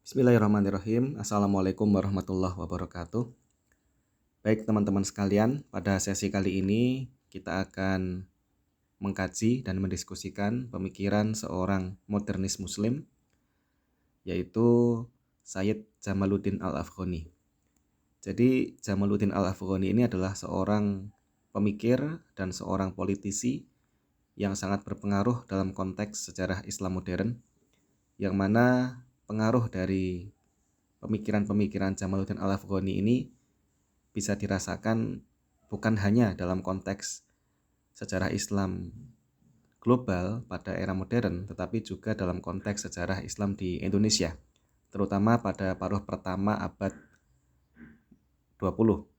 Bismillahirrahmanirrahim. Assalamualaikum warahmatullahi wabarakatuh. Baik teman-teman sekalian, pada sesi kali ini kita akan mengkaji dan mendiskusikan pemikiran seorang modernis muslim, yaitu Sayyid Jamaluddin Al-Afghani. Jadi Jamaluddin Al-Afghani ini adalah seorang pemikir dan seorang politisi yang sangat berpengaruh dalam konteks sejarah Islam modern, yang mana pengaruh dari pemikiran-pemikiran Jamaluddin Al-Afghani ini bisa dirasakan bukan hanya dalam konteks sejarah Islam global pada era modern, tetapi juga dalam konteks sejarah Islam di Indonesia, terutama pada paruh pertama abad 20,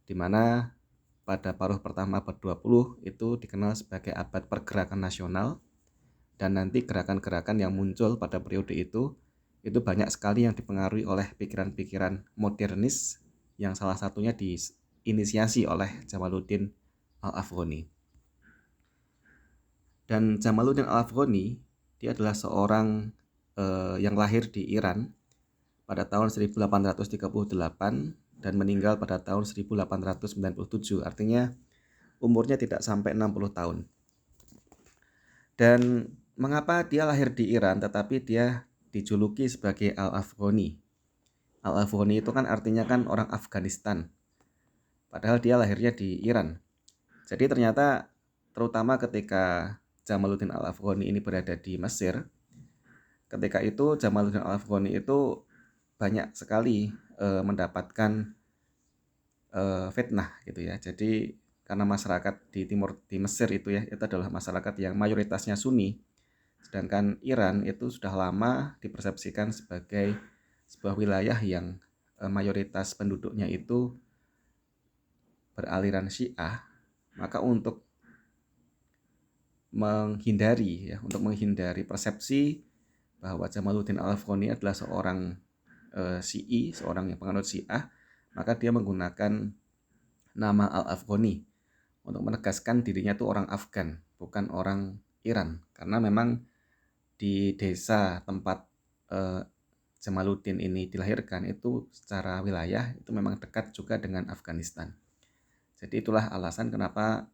di mana pada paruh pertama abad 20 itu dikenal sebagai abad pergerakan nasional, dan nanti gerakan-gerakan yang muncul pada periode itu banyak sekali yang dipengaruhi oleh pikiran-pikiran modernis yang salah satunya diinisiasi oleh Jamaluddin Al-Afghani. Dan Jamaluddin Al-Afghani dia adalah seorang yang lahir di Iran pada tahun 1838 dan meninggal pada tahun 1897. Artinya umurnya tidak sampai 60 tahun. Dan mengapa dia lahir di Iran tetapi dia dijuluki sebagai Al-Afghani? Al-Afghani itu kan artinya kan orang Afghanistan, padahal dia lahirnya di Iran. Jadi ternyata terutama ketika Jamaluddin Al-Afghani ini berada di Mesir, ketika itu Jamaluddin Al-Afghani itu banyak sekali mendapatkan fitnah gitu ya. Jadi karena masyarakat di Mesir itu adalah masyarakat yang mayoritasnya Sunni, sedangkan Iran itu sudah lama dipersepsikan sebagai sebuah wilayah yang mayoritas penduduknya itu beraliran Syiah. Maka untuk menghindari persepsi bahwa Jamaluddin Al-Afghani adalah seorang Syi'i, seorang yang penganut Syiah, maka dia menggunakan nama Al-Afghani untuk menegaskan dirinya itu orang Afgan, bukan orang Iran, karena memang di desa tempat Jamaluddin ini dilahirkan itu secara wilayah itu memang dekat juga dengan Afghanistan. Jadi itulah alasan kenapa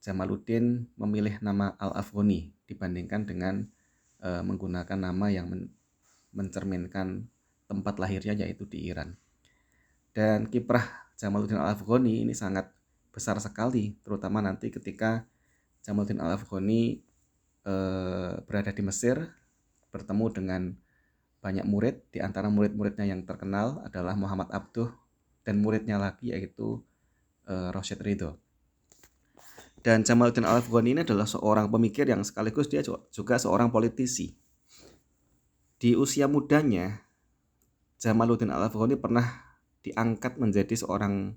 Jamaluddin memilih nama Al-Afghani dibandingkan dengan menggunakan nama yang mencerminkan tempat lahirnya yaitu di Iran. Dan kiprah Jamaluddin Al-Afghani ini sangat besar sekali, terutama nanti ketika Jamaluddin Al-Afghani berada di Mesir, bertemu dengan banyak murid. Di antara murid-muridnya yang terkenal adalah Muhammad Abduh dan muridnya lagi yaitu Rashid Ridho. Dan Jamaluddin Al-Afghani ini adalah seorang pemikir yang sekaligus dia juga seorang politisi. Di usia mudanya, Jamaluddin Al-Afghani pernah diangkat menjadi seorang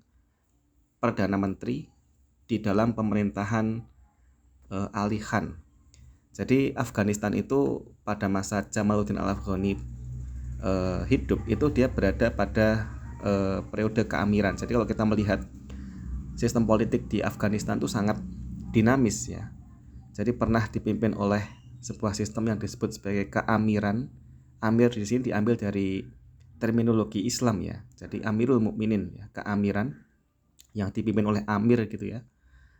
Perdana Menteri di dalam pemerintahan Ali Khan. Jadi Afghanistan itu pada masa Jamaluddin Al-Afghani hidup itu dia berada pada periode keamiran. Jadi kalau kita melihat sistem politik di Afghanistan itu sangat dinamis ya. Jadi pernah dipimpin oleh sebuah sistem yang disebut sebagai keamiran. Amir di sini diambil dari terminologi Islam ya. Jadi Amirul Mukminin ya, keamiran yang dipimpin oleh amir gitu ya.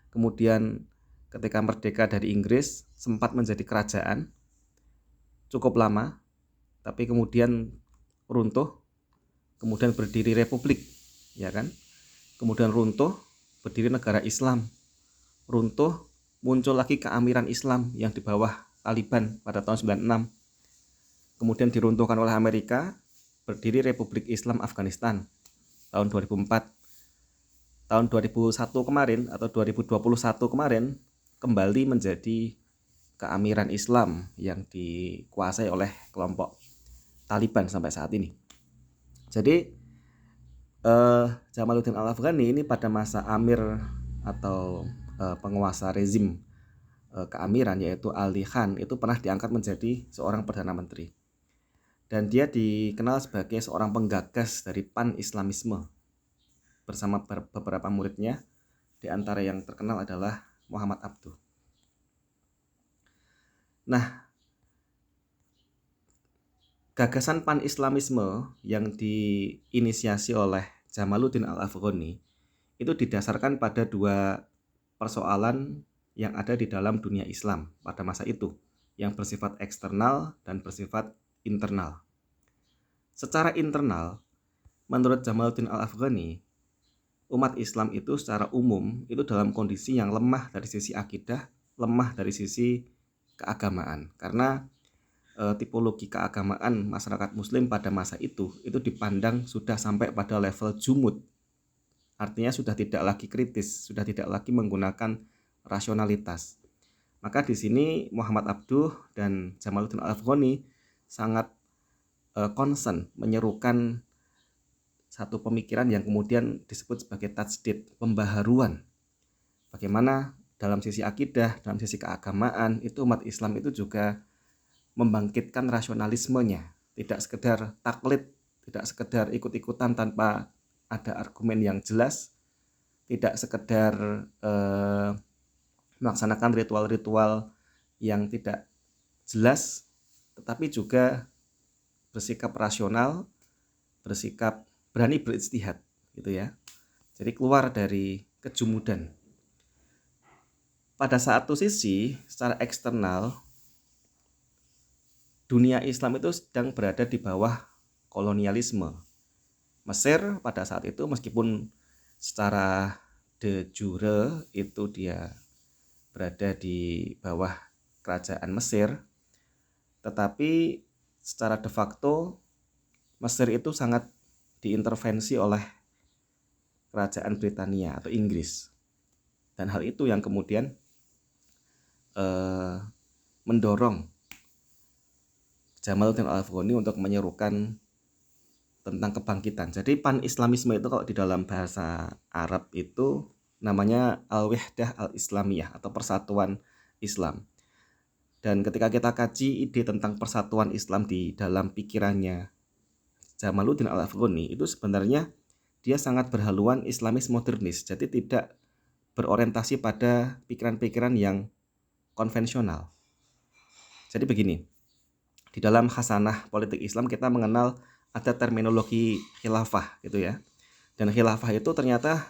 Kemudian ketika merdeka dari Inggris sempat menjadi kerajaan cukup lama, tapi kemudian runtuh, kemudian berdiri republik, ya kan? Kemudian runtuh, berdiri negara Islam, runtuh, muncul lagi keamiran Islam yang di bawah Taliban pada tahun 96. Kemudian diruntuhkan oleh Amerika, berdiri Republik Islam Afghanistan tahun 2004. Tahun 2001 kemarin atau 2021 kemarin kembali menjadi keamiran Islam yang dikuasai oleh kelompok Taliban sampai saat ini. Jadi Jamaluddin Al-Afghani ini pada masa amir atau penguasa rezim keamiran yaitu Ali Khan itu pernah diangkat menjadi seorang Perdana Menteri. Dan dia dikenal sebagai seorang penggagas dari pan-Islamisme bersama beberapa muridnya, di antara yang terkenal adalah Muhammad Abduh. Nah, Gagasan pan-Islamisme yang diinisiasi oleh Jamaluddin Al-Afghani itu didasarkan pada dua persoalan yang ada di dalam dunia Islam pada masa itu, yang bersifat eksternal dan bersifat internal. Secara internal, menurut Jamaluddin Al-Afghani, umat Islam itu secara umum itu dalam kondisi yang lemah dari sisi akidah, lemah dari sisi keagamaan. Karena tipologi keagamaan masyarakat muslim pada masa itu dipandang sudah sampai pada level jumud. Artinya sudah tidak lagi kritis, sudah tidak lagi menggunakan rasionalitas. Maka di sini Muhammad Abduh dan Jamaluddin Al-Afghani sangat concern menyerukan satu pemikiran yang kemudian disebut sebagai tajdid, pembaharuan. Bagaimana dalam sisi akidah, dalam sisi keagamaan itu umat Islam itu juga membangkitkan rasionalismenya, tidak sekedar taklid, tidak sekedar ikut-ikutan tanpa ada argumen yang jelas, tidak sekedar melaksanakan ritual-ritual yang tidak jelas, tetapi juga bersikap rasional, bersikap berani berijtihad, gitu ya. Jadi keluar dari kejumudan. Pada satu sisi, secara eksternal, dunia Islam itu sedang berada di bawah kolonialisme. Mesir pada saat itu meskipun secara de jure itu dia berada di bawah kerajaan Mesir, tetapi secara de facto Mesir itu sangat diintervensi oleh kerajaan Britania atau Inggris. Dan hal itu yang kemudian mendorong Jamaluddin Al-Afghani untuk menyerukan tentang kebangkitan. Jadi pan-Islamisme itu kalau di dalam bahasa Arab itu namanya al-wihdah al-islamiyah atau persatuan Islam. Dan ketika kita kaji ide tentang persatuan Islam di dalam pikirannya Jamaluddin Al-Afghani itu sebenarnya dia sangat berhaluan Islamis modernis. Jadi tidak berorientasi pada pikiran-pikiran yang konvensional. Jadi begini, di dalam khasanah politik Islam kita mengenal ada terminologi khilafah gitu ya. Dan khilafah itu ternyata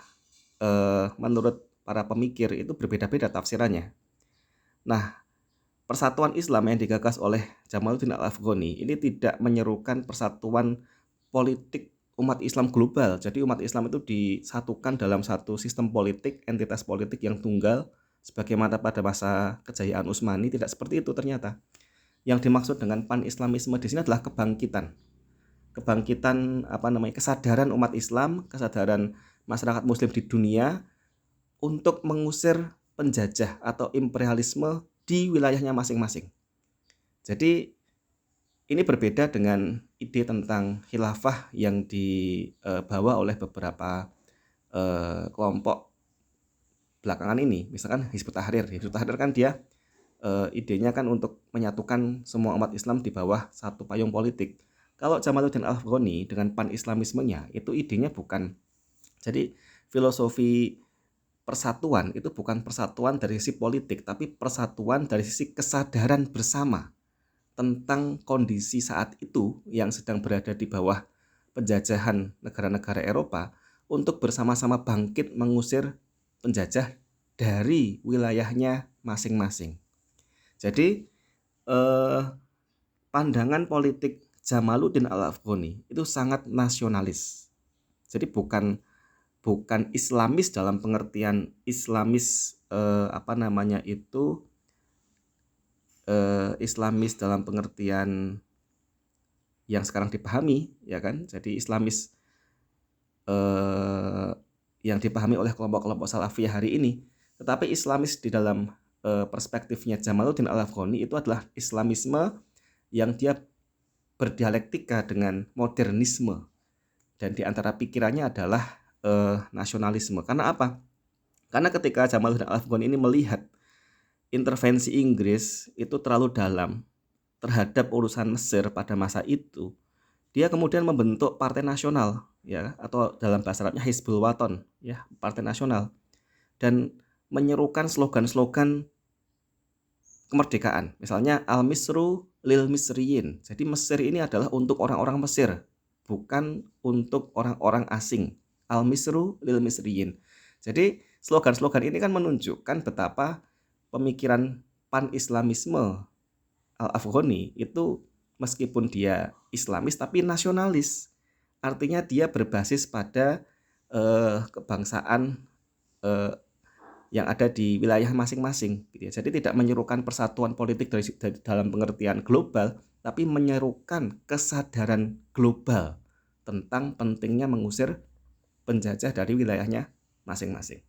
menurut para pemikir itu berbeda-beda tafsirannya. Nah, persatuan Islam yang digagas oleh Jamaluddin Al-Afghani ini tidak menyerukan persatuan politik umat Islam global. Jadi umat Islam itu disatukan dalam satu sistem politik, entitas politik yang tunggal sebagaimana pada masa kejayaan Utsmani, tidak seperti itu ternyata. Yang dimaksud dengan pan-Islamisme di sini adalah kebangkitan kesadaran umat Islam, kesadaran masyarakat muslim di dunia untuk mengusir penjajah atau imperialisme di wilayahnya masing-masing. Jadi ini berbeda dengan ide tentang khilafah yang dibawa oleh beberapa kelompok belakangan ini. Misalkan Hizbut Tahrir. Hizbut Tahrir kan dia idenya kan untuk menyatukan semua umat Islam di bawah satu payung politik. Kalau Jamaluddin Al-Afghani dengan pan-Islamismenya itu idenya bukan. Jadi filosofi persatuan itu bukan persatuan dari sisi politik, tapi persatuan dari sisi kesadaran bersama tentang kondisi saat itu yang sedang berada di bawah penjajahan negara-negara Eropa untuk bersama-sama bangkit mengusir penjajah dari wilayahnya masing-masing. Jadi pandangan politik Jamaluddin Al-Afghani itu sangat nasionalis. Jadi bukan Islamis dalam pengertian Islamis Islamis dalam pengertian yang sekarang dipahami, ya kan? Jadi Islamis yang dipahami oleh kelompok-kelompok Salafiyah hari ini. Tetapi Islamis di dalam perspektifnya Jamaluddin Al-Afghani itu adalah Islamisme yang dia berdialektika dengan modernisme, dan di antara pikirannya adalah nasionalisme. Karena apa? Karena ketika Jamaluddin Al-Afghani ini melihat intervensi Inggris itu terlalu dalam terhadap urusan Mesir pada masa itu, dia kemudian membentuk partai nasional, ya, atau dalam bahasa Arabnya Hizbul Wathan, ya, partai nasional, dan menyerukan slogan-slogan kemerdekaan. Misalnya Al-Misru lil Misriyin. Jadi Mesir ini adalah untuk orang-orang Mesir, bukan untuk orang-orang asing. Al-Misru lil Misriyin. Jadi slogan-slogan ini kan menunjukkan betapa pemikiran pan-Islamisme Al-Afghani itu meskipun dia Islamis tapi nasionalis. Artinya dia berbasis pada kebangsaan yang ada di wilayah masing-masing gitu ya. Jadi tidak menyerukan persatuan politik dari dalam pengertian global, tapi menyerukan kesadaran global tentang pentingnya mengusir penjajah dari wilayahnya masing-masing.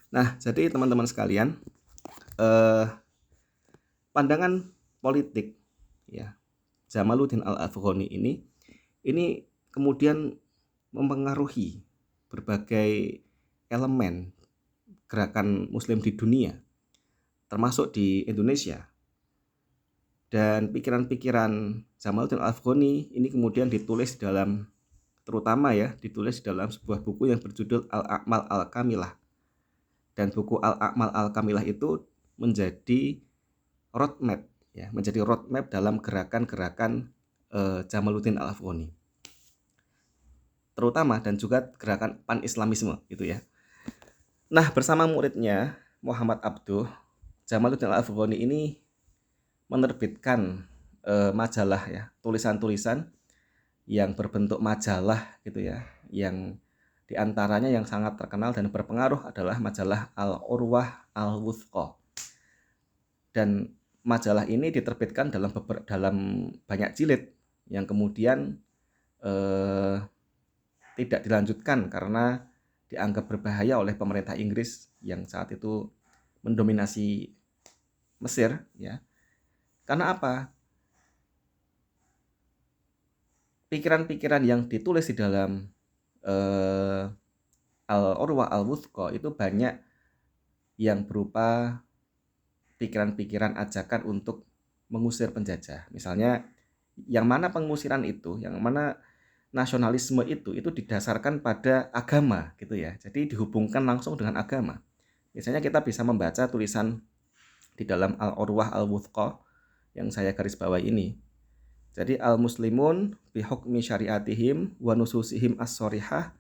Nah, jadi teman-teman sekalian, pandangan politik ya Jamaluddin Al-Afghani ini kemudian mempengaruhi berbagai elemen gerakan muslim di dunia, termasuk di Indonesia. Dan pikiran-pikiran Jamaluddin Al-Afghani ini kemudian ditulis dalam sebuah buku yang berjudul Al-A'mal Al-Kamilah. Dan buku Al-A'mal Al-Kamilah itu menjadi roadmap dalam gerakan-gerakan Jamaluddin Al-Afghani. Terutama dan juga gerakan pan-Islamisme gitu ya. Nah, bersama muridnya Muhammad Abduh, Jamaluddin Al-Afghani ini menerbitkan majalah ya, tulisan-tulisan yang berbentuk majalah gitu ya, yang diantaranya yang sangat terkenal dan berpengaruh adalah majalah Al-Urwah Al-Wuthqa. Dan majalah ini diterbitkan dalam banyak jilid yang kemudian tidak dilanjutkan karena dianggap berbahaya oleh pemerintah Inggris yang saat itu mendominasi Mesir ya. Karena apa? Pikiran-pikiran yang ditulis di dalam Al-Urwah Al-Wuthqa itu banyak yang berupa pikiran-pikiran ajakan untuk mengusir penjajah. Misalnya yang mana pengusiran itu, yang mana nasionalisme itu didasarkan pada agama gitu ya. Jadi dihubungkan langsung dengan agama. Misalnya kita bisa membaca tulisan di dalam Al-Urwah Al-Wuthqa yang saya garis bawahi ini. Jadi al-muslimun bihukmi syariatihim wa nususihim as-sorihah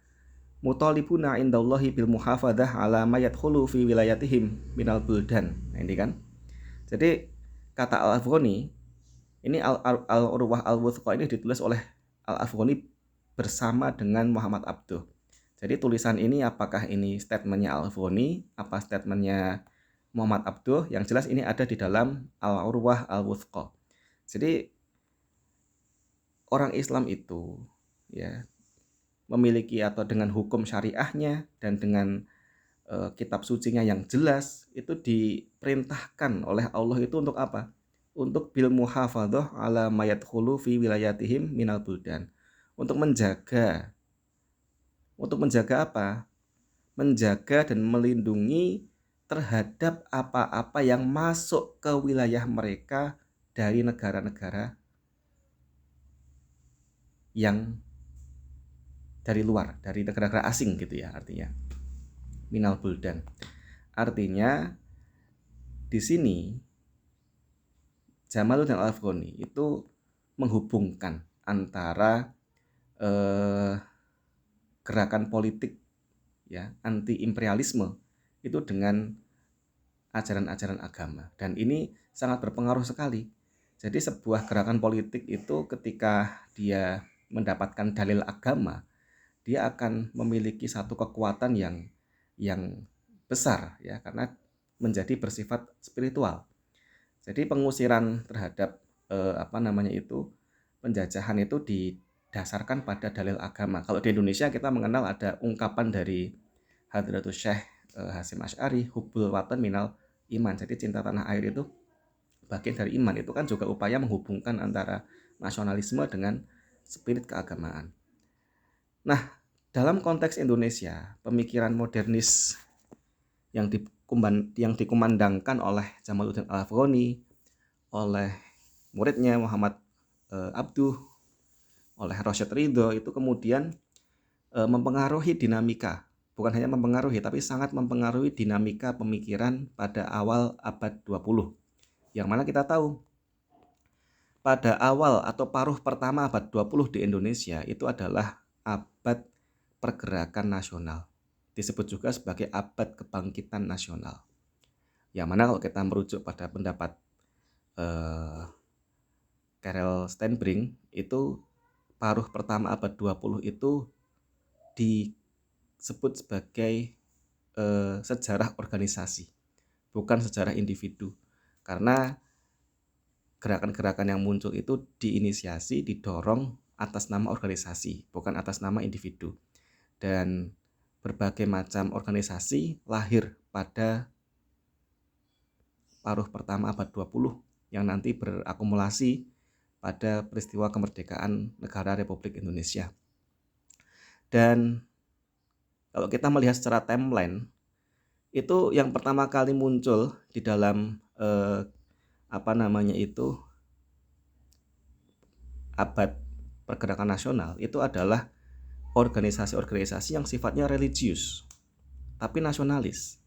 mutalibuna indallahi bil muhafadah ala ma yadkhulu fi wilayatihim minal buldan. Nah, ini kan. Jadi kata Al-Afghani, ini Al-Urwah Al-Wuthqa ini ditulis oleh Al-Afghani bersama dengan Muhammad Abduh. Jadi tulisan ini apakah ini statementnya Al-Afghani, apa statementnya Muhammad Abduh, yang jelas ini ada di dalam Al-Urwah Al-Wuthqa. Jadi orang Islam itu ya memiliki atau dengan hukum syariahnya dan dengan kitab sucinya yang jelas itu diperintahkan oleh Allah itu untuk apa? Untuk bil muhafadzah ala mayadkhulu fi wilayatihim minal buldan. Untuk menjaga apa? Menjaga dan melindungi terhadap apa-apa yang masuk ke wilayah mereka dari negara-negara yang dari luar, dari negara-negara asing gitu ya artinya. Minal buldan. Artinya di sini Jamaluddin Al-Afghani itu menghubungkan antara gerakan politik ya anti imperialisme itu dengan ajaran-ajaran agama, dan ini sangat berpengaruh sekali. Jadi sebuah gerakan politik itu ketika dia mendapatkan dalil agama, dia akan memiliki satu kekuatan yang besar ya, karena menjadi bersifat spiritual. Jadi pengusiran terhadap penjajahan itu didasarkan pada dalil agama. Kalau di Indonesia kita mengenal ada ungkapan dari Hadratus Syekh Hasyim Asy'ari, hubbul watan minal iman. Jadi cinta tanah air itu bagian dari iman. Itu kan juga upaya menghubungkan antara nasionalisme dengan spirit keagamaan. Nah, dalam konteks Indonesia, pemikiran modernis yang dikumandangkan oleh Jamaluddin Al-Afghani, oleh muridnya Muhammad Abduh, oleh Rasyid Ridho itu kemudian mempengaruhi dinamika bukan hanya mempengaruhi, tapi sangat mempengaruhi dinamika pemikiran pada awal abad 20. Yang mana kita tahu, pada awal atau paruh pertama abad 20 di Indonesia itu adalah abad pergerakan nasional. Disebut juga sebagai abad kebangkitan nasional. Yang mana kalau kita merujuk pada pendapat Karel Steinbrink, itu paruh pertama abad 20 itu disebut sebagai sejarah organisasi, bukan sejarah individu. Karena gerakan-gerakan yang muncul itu diinisiasi, didorong atas nama organisasi, bukan atas nama individu. Dan berbagai macam organisasi lahir pada paruh pertama abad 20 yang nanti berakumulasi pada peristiwa kemerdekaan negara Republik Indonesia. Dan kalau kita melihat secara timeline, itu yang pertama kali muncul di dalam abad pergerakan nasional itu adalah organisasi-organisasi yang sifatnya religius tapi nasionalis.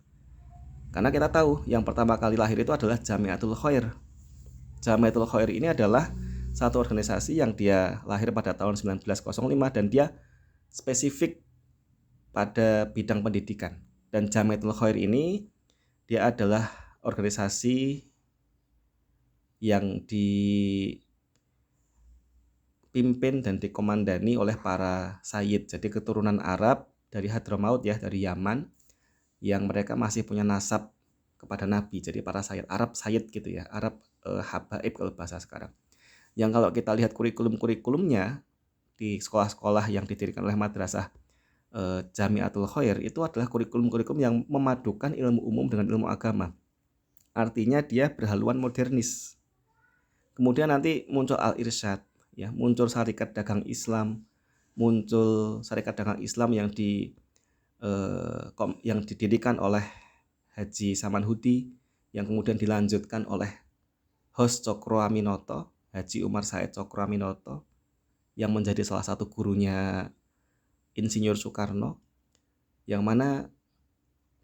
Karena kita tahu yang pertama kali lahir itu adalah Jamiatul Khair. Jamiatul Khair ini adalah satu organisasi yang dia lahir pada tahun 1905 dan dia spesifik pada bidang pendidikan. Dan Jamiatul Khair ini dia adalah organisasi yang dipimpin dan dikomandani oleh para sayyid. Jadi keturunan Arab dari Hadramaut ya, dari Yaman, yang mereka masih punya nasab kepada Nabi. Jadi para sayyid Arab sayyid gitu ya, Arab habaib kalau bahasa sekarang. Yang kalau kita lihat kurikulum-kurikulumnya di sekolah-sekolah yang didirikan oleh madrasah Jamiatul Khair itu adalah kurikulum-kurikulum yang memadukan ilmu umum dengan ilmu agama. Artinya dia berhaluan modernis. Kemudian nanti muncul Al-Irsyad, ya, muncul Syarikat Dagang Islam, muncul Syarikat Dagang Islam yang didirikan oleh Haji Samanhudi, yang kemudian dilanjutkan oleh Hos Cokroaminoto, Haji Umar Said Cokroaminoto, yang menjadi salah satu gurunya Insinyur Soekarno, yang mana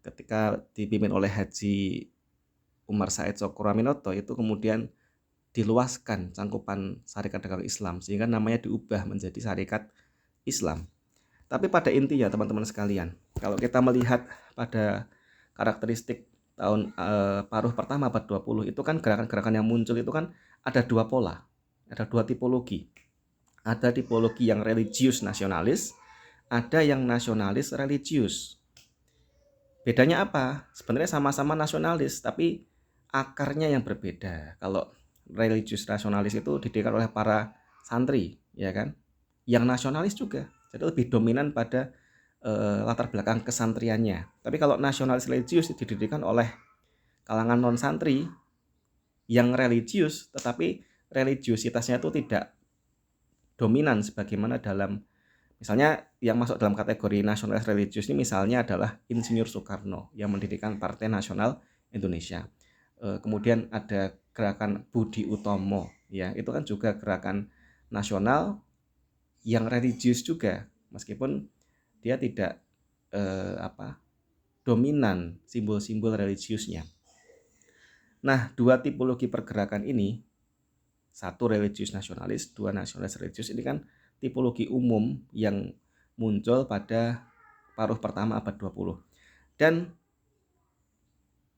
ketika dipimpin oleh Haji Umar Said Cokroaminoto itu kemudian diluaskan cangkupan Syarikat Dagang Islam sehingga namanya diubah menjadi Syarikat Islam. Tapi pada intinya teman-teman sekalian, kalau kita melihat pada karakteristik tahun paruh pertama abad 20 itu kan gerakan-gerakan yang muncul itu kan ada dua pola, ada dua tipologi. Ada tipologi yang religius nasionalis, ada yang nasionalis religius. Bedanya apa? Sebenarnya sama-sama nasionalis, tapi akarnya yang berbeda. Kalau religius nasionalis itu didirikan oleh para santri, ya kan? Yang nasionalis juga. Jadi lebih dominan pada latar belakang kesantriannya. Tapi kalau nasionalis religius didirikan oleh kalangan non santri yang religius, tetapi religiusitasnya itu tidak dominan sebagaimana dalam, misalnya yang masuk dalam kategori nasionalis religius ini misalnya adalah Insinyur Soekarno yang mendirikan Partai Nasional Indonesia. Kemudian ada gerakan Budi Utomo, ya itu kan juga gerakan nasional yang religius juga, meskipun dia tidak dominan simbol-simbol religiusnya. Nah, dua tipologi pergerakan ini, satu religius nasionalis, dua nasionalis religius, ini kan tipologi umum yang muncul pada paruh pertama abad 20. Dan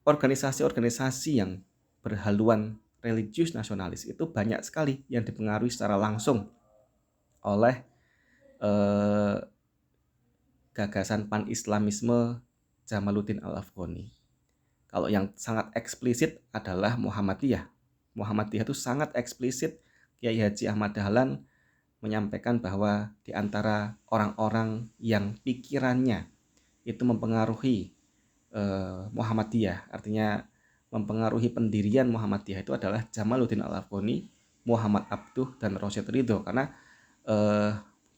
organisasi-organisasi yang berhaluan religius nasionalis itu banyak sekali yang dipengaruhi secara langsung oleh gagasan pan-islamisme Jamaluddin Al-Afghani. Kalau yang sangat eksplisit adalah Muhammadiyah. Muhammadiyah itu sangat eksplisit. Kiai Haji Ahmad Dahlan menyampaikan bahwa di antara orang-orang yang pikirannya itu mempengaruhi Muhammadiyah, artinya mempengaruhi pendirian Muhammadiyah itu adalah Jamaluddin Al-Afghani, Muhammad Abduh, dan Rosyid Ridho. Karena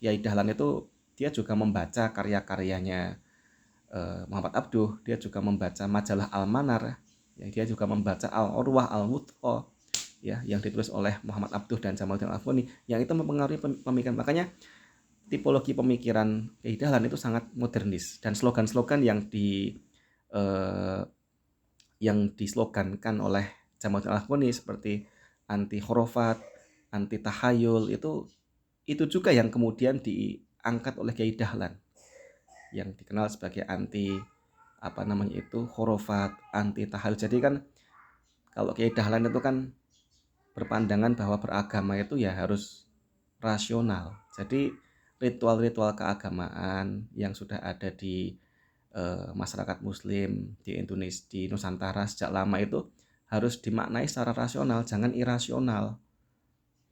Kiai Dahlan itu dia juga membaca karya-karyanya Muhammad Abduh, dia juga membaca majalah Al-Manar, ya, dia juga membaca Al-Urwah Al-Wuthqa, ya, yang ditulis oleh Muhammad Abduh dan Jamaluddin Al-Afghani, yang itu mempengaruhi pemikiran. Makanya tipologi pemikiran keidahan itu sangat modernis, dan slogan-slogan yang dislogankan oleh Jamaluddin Al-Afghani seperti anti khurafat, anti tahayul, itu juga yang kemudian diangkat oleh Kiai Dahlan yang dikenal sebagai anti khurafat, anti tahayul. Jadi kan kalau Kiai Dahlan itu kan berpandangan bahwa beragama itu ya harus rasional. Jadi ritual-ritual keagamaan yang sudah ada di masyarakat Muslim di Indonesia, di Nusantara sejak lama itu harus dimaknai secara rasional, jangan irasional.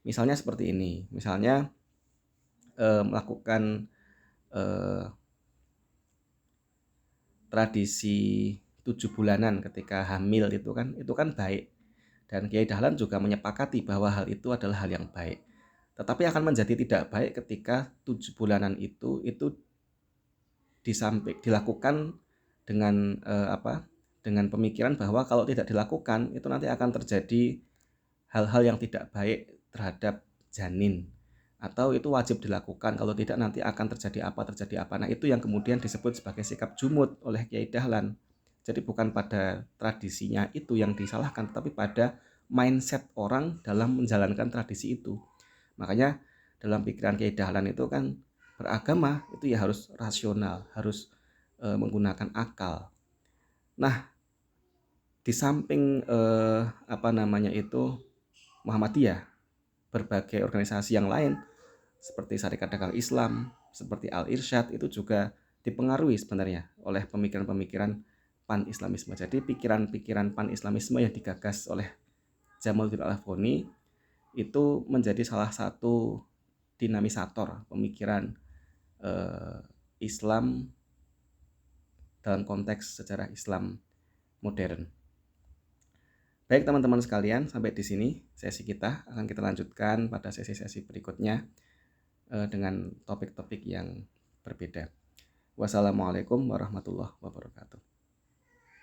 Misalnya seperti ini, misalnya melakukan tradisi 7 bulanan ketika hamil itu kan baik, dan Kiai Dahlan juga menyepakati bahwa hal itu adalah hal yang baik. Tetapi akan menjadi tidak baik ketika 7 bulanan itu dilakukan dengan dengan pemikiran bahwa kalau tidak dilakukan itu nanti akan terjadi hal-hal yang tidak baik terhadap janin, atau itu wajib dilakukan, kalau tidak nanti akan terjadi apa. Nah, itu yang kemudian disebut sebagai sikap jumud oleh Kiai Dahlan. Jadi bukan pada tradisinya itu yang disalahkan, tapi pada mindset orang dalam menjalankan tradisi itu. Makanya dalam pikiran Kiai Dahlan itu kan beragama itu ya harus rasional, harus menggunakan akal. Nah, di samping Muhammadiyah, berbagai organisasi yang lain seperti Syarikat Dagang Islam, seperti Al-Irsyad itu juga dipengaruhi sebenarnya oleh pemikiran-pemikiran pan-islamisme. Jadi pikiran-pikiran pan-islamisme yang digagas oleh Jamaluddin Al-Afghani itu menjadi salah satu dinamisator pemikiran Islam dalam konteks sejarah Islam modern. Baik teman-teman sekalian, sampai di sini sesi kita. Akan kita lanjutkan pada sesi-sesi berikutnya dengan topik-topik yang berbeda. Wassalamualaikum warahmatullahi wabarakatuh.